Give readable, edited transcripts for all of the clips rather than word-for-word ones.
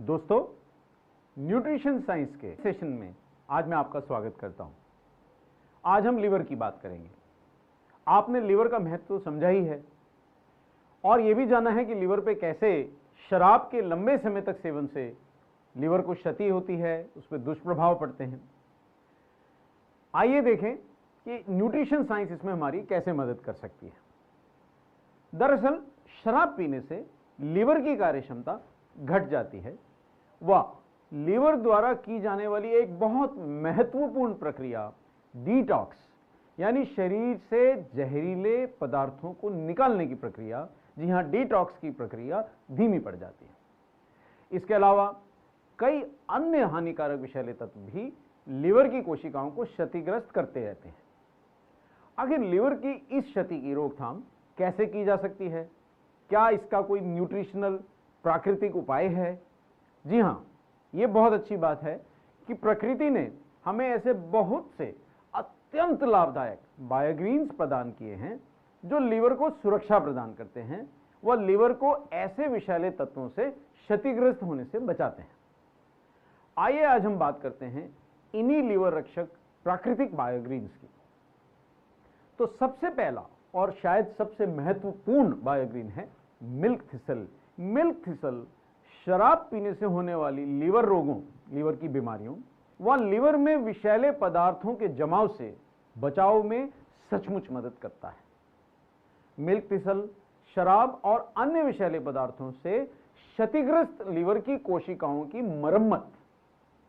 दोस्तों, nutrition science के session में आज मैं आपका स्वागत करता हूं। आज हम लिवर की बात करेंगे। आपने लिवर का महत्व तो समझा ही है और यह भी जाना है कि लिवर पे कैसे शराब के लंबे समय तक सेवन से लिवर को क्षति होती है, उस पर दुष्प्रभाव पड़ते हैं। आइए देखें कि न्यूट्रिशन साइंस इसमें हमारी कैसे मदद कर सकती है। दरअसल शराब पीने से लिवर की कार्यक्षमता घट जाती है। वह लिवर द्वारा की जाने वाली एक बहुत महत्वपूर्ण प्रक्रिया डिटॉक्स यानी शरीर से जहरीले पदार्थों को निकालने की प्रक्रिया, जी हां, डिटॉक्स की प्रक्रिया धीमी पड़ जाती है। इसके अलावा कई अन्य हानिकारक विषैले तत्व भी लिवर की कोशिकाओं को क्षतिग्रस्त करते रहते हैं। आखिर लिवर की इस क्षति की रोकथाम कैसे की जा सकती है? क्या इसका कोई न्यूट्रिशनल प्राकृतिक उपाय है? जी हां, यह बहुत अच्छी बात है कि प्रकृति ने हमें ऐसे बहुत से अत्यंत लाभदायक बायोग्रीन्स प्रदान किए हैं जो लिवर को सुरक्षा प्रदान करते हैं, वह लिवर को ऐसे विषैले तत्वों से क्षतिग्रस्त होने से बचाते हैं। आइए आज हम बात करते हैं इन्हीं लिवर रक्षक प्राकृतिक बायोग्रीन्स की। तो सबसे पहला और शायद सबसे महत्वपूर्ण बायोग्रीन है मिल्क थिसल। मिल्क थिसल शराब पीने से होने वाली लिवर रोगों, लिवर की बीमारियों व लिवर में विषैले पदार्थों के जमाव से बचाव में सचमुच मदद करता है। मिल्क थिसल शराब और अन्य विषैले पदार्थों से क्षतिग्रस्त लिवर की कोशिकाओं की मरम्मत,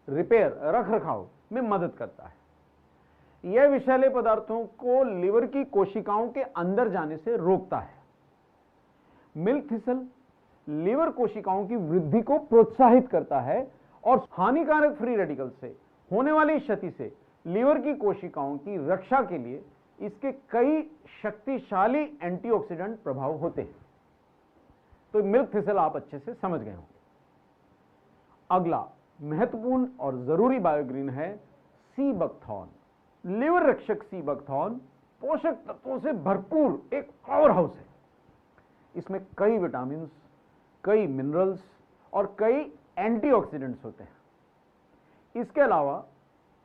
रिपेयर, रखरखाव में मदद करता है। यह विषैले पदार्थों को लिवर की कोशिकाओं के अंदर जाने से रोकता है। मिल्क थिसल लिवर कोशिकाओं की वृद्धि को प्रोत्साहित करता है और हानिकारक फ्री रेडिकल से होने वाली क्षति से लिवर की कोशिकाओं की रक्षा के लिए इसके कई शक्तिशाली एंटीऑक्सीडेंट प्रभाव होते हैं। तो मिल्क थिसल आप अच्छे से समझ गए होंगे। अगला महत्वपूर्ण और जरूरी बायोग्रीन है सी बकथॉर्न। लिवर रक्षक सी बकथॉर्न पोषक तत्वों से भरपूर एक पावर हाउस है। इसमें कई विटामिन, कई मिनरल्स और कई एंटीऑक्सीडेंट्स होते हैं। इसके अलावा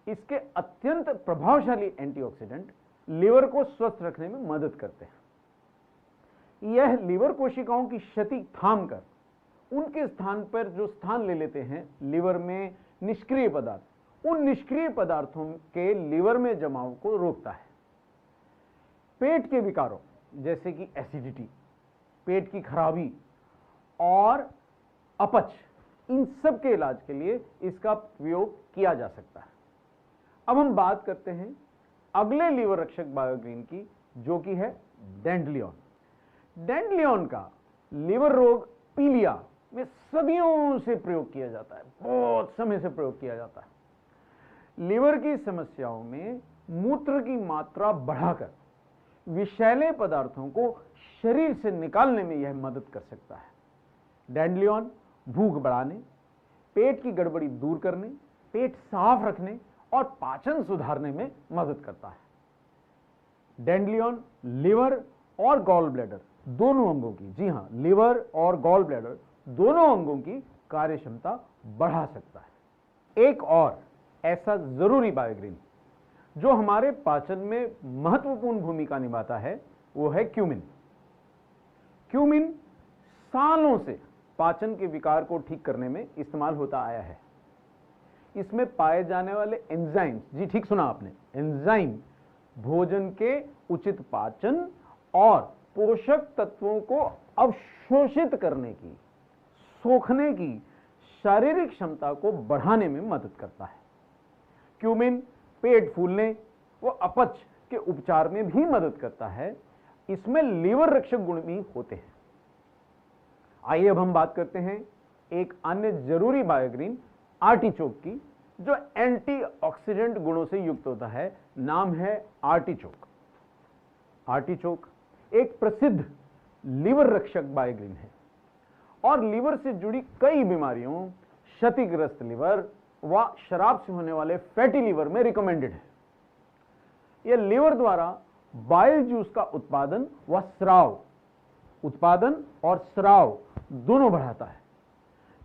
इसके अत्यंत प्रभावशाली एंटीऑक्सीडेंट लिवर को स्वस्थ रखने में मदद करते हैं। यह लिवर कोशिकाओं की क्षति थामकर उनके स्थान पर जो स्थान ले लेते हैं लिवर में निष्क्रिय पदार्थ, उन निष्क्रिय पदार्थों के लिवर में जमाव को रोकता है। पेट के विकारों जैसे कि एसिडिटी, पेट की खराबी और अपच, इन सब के इलाज के लिए इसका प्रयोग किया जा सकता है। अब हम बात करते हैं अगले लिवर रक्षक बायोग्रीन की, जो कि है डेंड्लियन। डेंड्लियन का लिवर रोग पीलिया में सदियों से प्रयोग किया जाता है, बहुत समय से प्रयोग किया जाता है। लिवर की समस्याओं में मूत्र की मात्रा बढ़ाकर विषैले पदार्थों को शरीर से निकालने में यह मदद कर सकता है। डेंड्लियन भूख बढ़ाने, पेट की गड़बड़ी दूर करने, पेट साफ रखने और पाचन सुधारने में मदद करता है। डेंड्लियन लिवर और गॉल ब्लैडर दोनों अंगों की, जी हां, लिवर और गॉल ब्लैडर दोनों अंगों की कार्यक्षमता बढ़ा सकता है। एक और ऐसा जरूरी बायोग्रीन जो हमारे पाचन में महत्वपूर्ण भूमिका निभाता है वो है क्यूमिन। क्यूमिन सालों से पाचन के विकार को ठीक करने में इस्तेमाल होता आया है। इसमें पाए जाने वाले एंजाइम, जी ठीक सुना आपने, एंजाइम भोजन के उचित पाचन और पोषक तत्वों को अवशोषित करने की, सोखने की शारीरिक क्षमता को बढ़ाने में मदद करता है। क्यूमिन पेट फूलने व अपच के उपचार में भी मदद करता है। इसमें लिवर रक्षक गुण भी होते हैं। आइए अब हम बात करते हैं एक अन्य जरूरी बायोग्रीन आर्टिचोक की, जो एंटीऑक्सीडेंट गुणों से युक्त होता है। नाम है आर्टिचोक। आर्टिचोक एक प्रसिद्ध लिवर रक्षक बायोग्रीन है और लिवर से जुड़ी कई बीमारियों, क्षतिग्रस्त लिवर व शराब से होने वाले फैटी लिवर में रिकमेंडेड है। यह लिवर द्वारा बाइल जूस का उत्पादन व स्राव, उत्पादन और स्राव दोनों बढ़ाता है।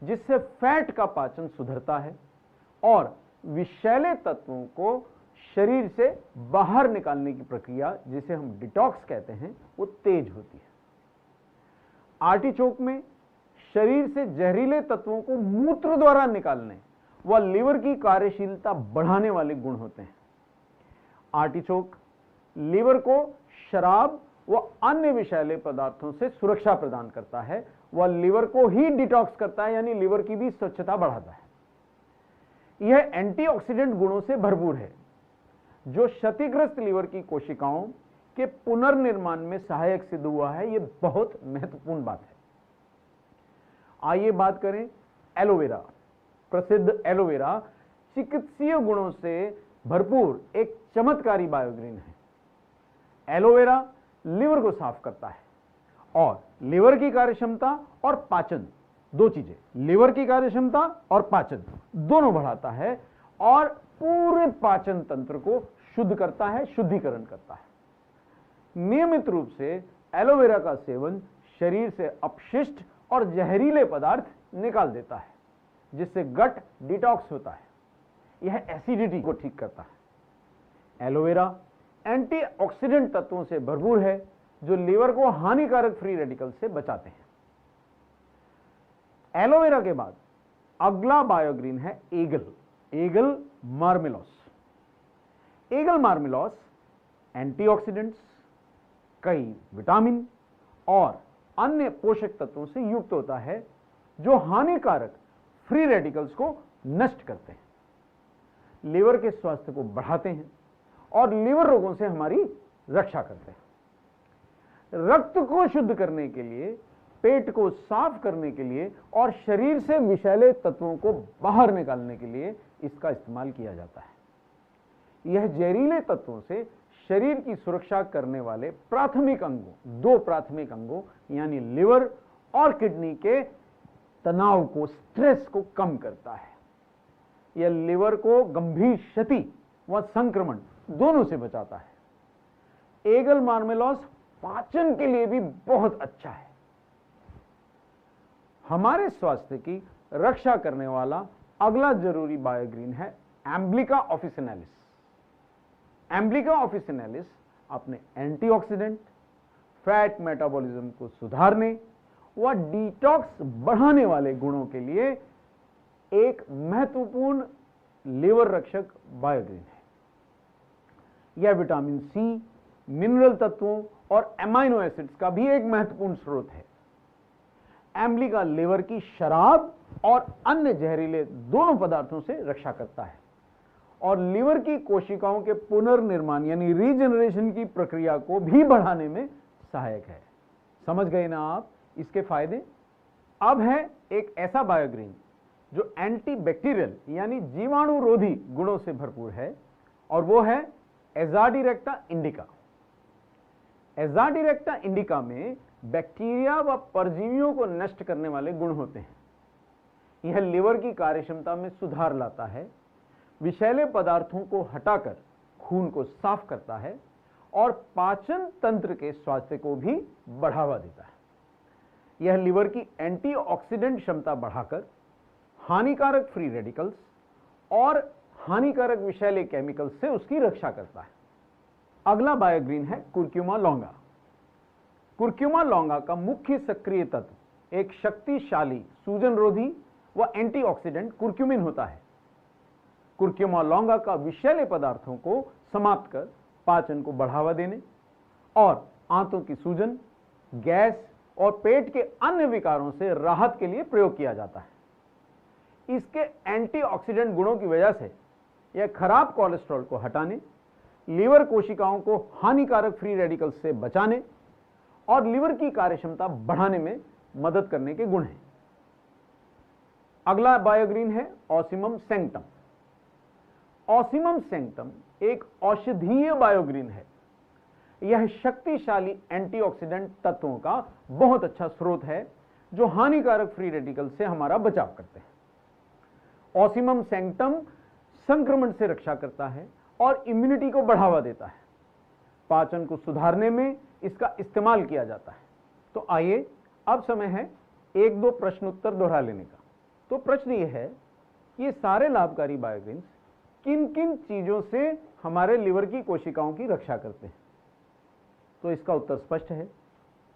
जिससे फैट का पाचन सुधरता है और विषैले तत्वों को शरीर से बाहर निकालने की प्रक्रिया, जिसे हम डिटॉक्स कहते हैं, वो तेज होती है। आर्टिचोक में शरीर से जहरीले तत्वों को मूत्र द्वारा निकालने व लीवर की कार्यशीलता बढ़ाने वाले गुण होते हैं। आर्टिचोक लीवर को शराब व अन्य विषैले पदार्थों से सुरक्षा प्रदान करता है व लीवर को ही डिटॉक्स करता है, यानी लीवर की भी स्वच्छता बढ़ाता है। यह एंटीऑक्सीडेंट गुणों से भरपूर है जो क्षतिग्रस्त लीवर की कोशिकाओं के पुनर्निर्माण में सहायक सिद्ध हुआ है। यह बहुत महत्वपूर्ण बात है। आइए बात करें एलोवेरा। प्रसिद्ध एलोवेरा चिकित्सीय गुणों से भरपूर एक चमत्कारी बायोग्रीन है। एलोवेरा लिवर को साफ करता है और लिवर की कार्यक्षमता और पाचन, दो चीजें, लिवर की कार्यक्षमता और पाचन दोनों बढ़ाता है और पूरे पाचन तंत्र को शुद्ध करता है, शुद्धिकरण करता है। नियमित रूप से एलोवेरा का सेवन शरीर से अपशिष्ट और जहरीले पदार्थ निकाल देता है, जिससे गट डिटॉक्स होता है। यह एसिडिटी को ठीक करता है। एलोवेरा एंटीऑक्सीडेंट तत्वों से भरपूर है जो लीवर को हानिकारक फ्री रेडिकल से बचाते हैं। एलोवेरा के बाद अगला बायोग्रीन है एगल, एगल मार्मेलोस। एगल मार्मेलोस एंटीऑक्सीडेंट्स, कई विटामिन और अन्य पोषक तत्वों से युक्त होता है जो हानिकारक फ्री रेडिकल्स को नष्ट करते हैं, लीवर के स्वास्थ्य को बढ़ाते हैं और लीवर रोगों से हमारी रक्षा करते हैं। रक्त को शुद्ध करने के लिए, पेट को साफ करने के लिए और शरीर से विषैले तत्वों को बाहर निकालने के लिए इसका इस्तेमाल किया जाता है। यह जहरीले तत्वों से शरीर की सुरक्षा करने वाले प्राथमिक अंगों, दो प्राथमिक अंगों यानी लिवर और किडनी के तनाव को, स्ट्रेस को कम करता है। यह लिवर को गंभीर क्षति व संक्रमण दोनों से बचाता है। एगल मार्मेलोस पाचन के लिए भी बहुत अच्छा है। हमारे स्वास्थ्य की रक्षा करने वाला अगला जरूरी बायोग्रीन है एम्ब्लिका ऑफिसिनालिस। एम्ब्लिका ऑफिसिनालिस अपने एंटीऑक्सीडेंट, फैट मेटाबॉलिज्म को सुधारने व डिटॉक्स बढ़ाने वाले गुणों के लिए एक महत्वपूर्ण लीवर रक्षक बायोग्रीन है। यह विटामिन सी, मिनरल तत्वों और एमाइनो एसिड्स का भी एक महत्वपूर्ण स्रोत है। एम्ब्लिका लीवर की शराब और अन्य जहरीले दोनों पदार्थों से रक्षा करता है और लीवर की कोशिकाओं के पुनर्निर्माण यानी रीजनरेशन की प्रक्रिया को भी बढ़ाने में सहायक है। समझ गए ना आप इसके फायदे? अब है एक ऐसा बायोग्रीन जो एंटीबैक्टीरियल यानी जीवाणुरोधी गुणों से भरपूर है और वो है एजाडिरेक्टा इंडिका। एजाडिरेक्टा इंडिका में बैक्टीरिया व परजीवियों को नष्ट करने वाले गुण होते हैं। यह लिवर की कार्यक्षमता में सुधार लाता है, विषैले पदार्थों को हटाकर खून को साफ करता है और पाचन तंत्र के स्वास्थ्य को भी बढ़ावा देता है। यह लिवर की एंटीऑक्सीडेंट क्षमता बढ़ाकर हानिकारक फ्री रेडिकल्स और हानिकारक विषैले केमिकल्स से उसकी रक्षा करता है। अगला बायोग्रीन है कुर्क्यूमा लॉन्गा। कुर्क्यूमा लॉन्गा का मुख्य सक्रिय तत्व एक शक्तिशाली सूजनरोधी व एंटीऑक्सीडेंट कुर्क्यूमिन होता है। कुर्क्यूमा लॉन्गा का विषैले पदार्थों को समाप्त कर पाचन को बढ़ावा देने और आंतों की सूजन, गैस और पेट के अन्य विकारों से राहत के लिए प्रयोग किया जाता है। इसके एंटीऑक्सीडेंट गुणों की वजह से यह खराब कोलेस्ट्रॉल को हटाने, लीवर कोशिकाओं को हानिकारक फ्री रेडिकल्स से बचाने और लीवर की कार्यक्षमता बढ़ाने में मदद करने के गुण हैं। अगला बायोग्रीन है ऑसिमम सैंक्टम। ऑसिमम सैंक्टम एक औषधीय बायोग्रीन है। यह शक्तिशाली एंटीऑक्सीडेंट तत्वों का बहुत अच्छा स्रोत है जो हानिकारक फ्री रेडिकल से हमारा बचाव करते हैं। ऑसिमम सैंक्टम संक्रमण से रक्षा करता है और इम्यूनिटी को बढ़ावा देता है। पाचन को सुधारने में इसका इस्तेमाल किया जाता है। तो आइए अब समय है एक दो प्रश्न उत्तर दोहरा लेने का। तो प्रश्न ये है कि ये सारे लाभकारी बायोग्रीन्स किन किन चीजों से हमारे लिवर की कोशिकाओं की रक्षा करते हैं? तो इसका उत्तर स्पष्ट है।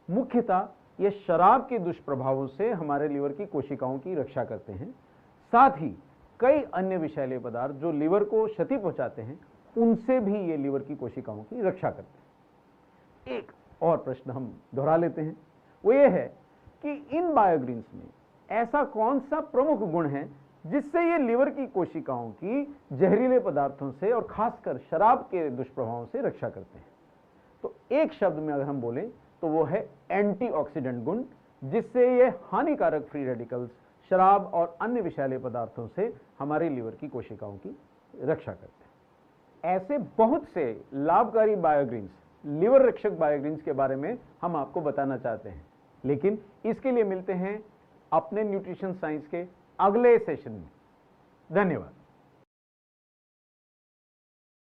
मुख्यतः ये शराब के दुष्प्रभावों से हमारे लिवर की कोशिकाओं की रक्षा करते हैं। साथ ही कई अन्य विषैले पदार्थ जो लिवर को क्षति पहुंचाते हैं, उनसे भी ये लिवर की कोशिकाओं की रक्षा करते हैं। एक और प्रश्न हम दोहरा लेते हैं, वो ये है कि इन बायोग्रीन्स में ऐसा कौन सा प्रमुख गुण है जिससे ये लिवर की कोशिकाओं की जहरीले पदार्थों से और खासकर शराब के दुष्प्रभावों से रक्षा करते हैं? तो एक शब्द में अगर हम बोलें तो वो है एंटीऑक्सीडेंट गुण, जिससे ये हानिकारक फ्री रेडिकल्स, शराब और अन्य विषैले पदार्थों से हमारे लिवर की कोशिकाओं की रक्षा करते हैं। ऐसे बहुत से लाभकारी बायोग्रीन्स, लिवर रक्षक बायोग्रीन्स के बारे में हम आपको बताना चाहते हैं, लेकिन इसके लिए मिलते हैं अपने न्यूट्रिशन साइंस के अगले सेशन में। धन्यवाद।